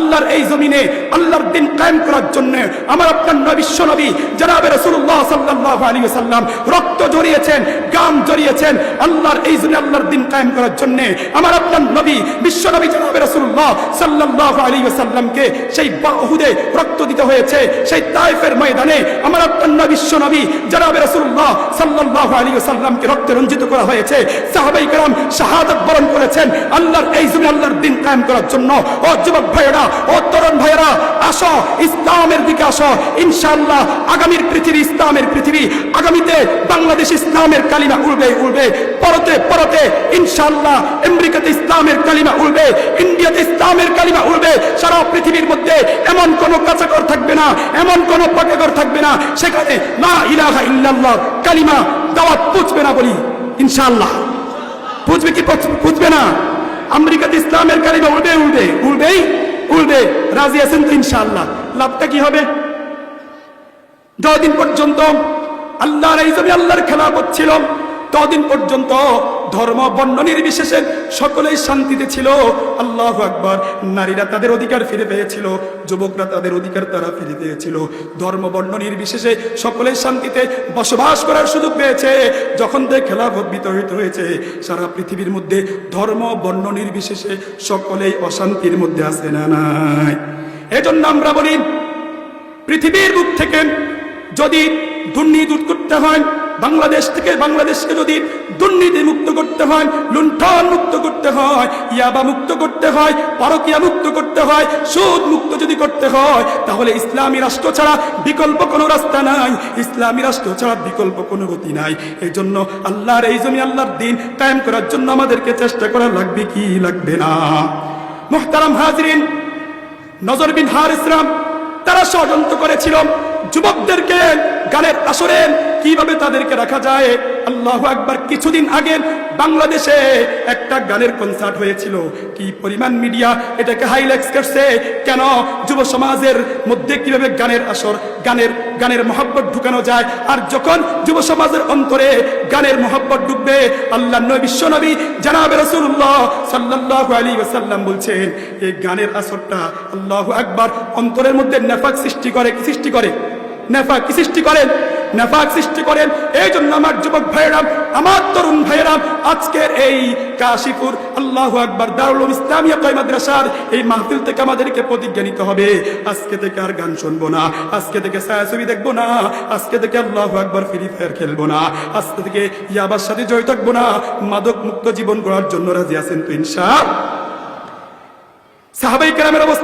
আল্লাহর এই জমিনে আল্লাহর দিন কায়েম করার জন্য আমার আপনার বিশ্ব নবী জনাবে রাসূলুল্লাহ সাল্লাল্লাহু আলাইহি ওয়াসাল্লাম রক্ত ঝরিয়েছেন, গাম ঝরিয়েছেন আল্লাহর এই জমিনে আল্লাহর দিন কায়েম করার জন্য। আমার আপনার নবী বিশ্ব নবী জনাবে রাসূলুল্লাহ সাল্লাল্লাহু আলাইহি ওয়াসাল্লামকে সেই উহুদে রক্ত দিতে হয়েছে, সেই তায়েফের ময়দানে আমার আপনার বিশ্ব নবী জনাবে রাসূলুল্লাহ সাল্লাল্লাহু আলাইহি ওয়াসাল্লামকে রক্তে রঞ্জিত করা হয়েছে। সাহাবায়ে কেরাম শাহাদাত বরণ করেছেন আল্লাহর এই জমিনে আল্লাহর দিন কায়েম করার জন্য। ও যুবক ভাইয়েরা, ও তরুণ ভাইয়েরা, আসো ইসলামের দিকে আসো। ইনশাআল্লাহ আগামীর পৃথিবী ইসলামের পৃথিবী, আগামীতে বাংলাদেশ ইসলামের কালিমা উড়বে উড়বে, পরতে পরতে ইনশাআল্লাহ আমেরিকাতে ইসলামের কালিমা উড়বে, ইন্ডিয়াতে ইসলামের কালিমা উড়বে। সারা পৃথিবীর মধ্যে এমন কোন কাঁচাঘর থাকবে না, এমন কোন পাকাঘর থাকবে না সেখানে লা ইলাহা ইল্লাল্লাহ কালিমা দাওয়াত পৌঁছবে না বলি ইনশাআল্লাহ। বুঝবে কি বুঝবে না? আমেরিকাতে ইসলামের কালিমা উড়বে উড়বে উড়বেই উড়বে। রাজি আছেন তো ইনশাআল্লাহ? লাভটা কি হবে? যতদিন পর্যন্ত আল্লাহর এই জমিনে আল্লাহর খেলাফত ছিল ততদিন পর্যন্ত ধর্ম বর্ণ নির্বিশেষে সকলেই শান্তিতে ছিল। আল্লাহু আকবার। নারীরা তাদের অধিকার ফিরে পেয়েছিল, যুবকরা তাদের অধিকার তারা ফিরে পেয়েছিল। ধর্ম বর্ণ নির্বিশেষে সকলেই শান্তিতে বসবাস করার সুযোগ পেয়েছে। যখন থেকে খেলাফত বিতরিত হয়েছে সারা পৃথিবীর মধ্যে ধর্ম বর্ণ নির্বিশেষে সকলেই অশান্তির মধ্যে আছে না নাই? এজন্য আমরা বলি পৃথিবীর বুক থেকে যদি দুর্নীতি দূর করতে হয়, বাংলাদেশকে যদি দুর্নীতি মুক্ত করতে হয়, লুণ্ঠন মুক্ত করতে হয়, ইয়াবা মুক্ত করতে হয়, পরকীয়া মুক্ত করতে হয়, সুদ মুক্ত যদি করতে হয়, তাহলে ইসলামী রাষ্ট্র ছাড়া বিকল্প কোনো রাস্তা নাই, ইসলামী রাষ্ট্র ছাড়া বিকল্প কোনো গতি নাই। এই জন্য আল্লাহর এই জমি আল্লাহর দিন কায়েম করার জন্য আমাদেরকে চেষ্টা করা লাগবে কি লাগবে না? মুহতারাম হাজরিন, নজর বিন হারিস তারা ষড়যন্ত্র করেছিল যুবকদেরকে গানের আসরে কিভাবে তাদেরকে রাখা যায়। আল্লাহু আকবার। কিছুদিন আগে বাংলাদেশে একটা গানের কনসার্ট হয়েছিল। কি পরিমাণ মিডিয়া এটাকে হাইলাইট করছে, কেন যুব সমাজের মধ্যে কিভাবে গানের আসর, গানের মহব্বত ঢুকানো যায়। আর যখন যুব সমাজের অন্তরে গানের মহব্বত ঢুকবে, আল্লাহর নবী বিশ্ব নবী জনাবে রাসূলুল্লাহ সাল্লাল্লাহু আলাইহি ওয়াসাল্লাম বলছেন এই গানের আসরটা আল্লাহু আকবার অন্তরের মধ্যে নেফাক সৃষ্টি করে। কি সৃষ্টি করে? নেফাক সৃষ্টি করেন, নেফাক সৃষ্টি করেন। এই জন্য আমার যুবক ভাইয়েরা, আমার তরুণ ভাইয়েরা, আজকের এই কাশীপুর আল্লাহু আকবার দারুল উলুম ইসলামিয়া কয় মাদ্রাসার এই মাহফিল থেকে আমাদেরকে প্রতিজ্ঞা নিতে হবে, আজকে থেকে আর গান শুনবো না, আজকে থেকে ছায়াছবি দেখবো না, আজকে থেকে আল্লাহু আকবার ফ্রি ফায়ার খেলবো না, আজকে থেকে ইয়াবার সাথে জড়িত থাকবো না। মাদক মুক্ত জীবন গড়ার জন্য রাজি আছেন তো ইনশাআল্লাহ? সাহাবায়ে কেরামের অবস্থা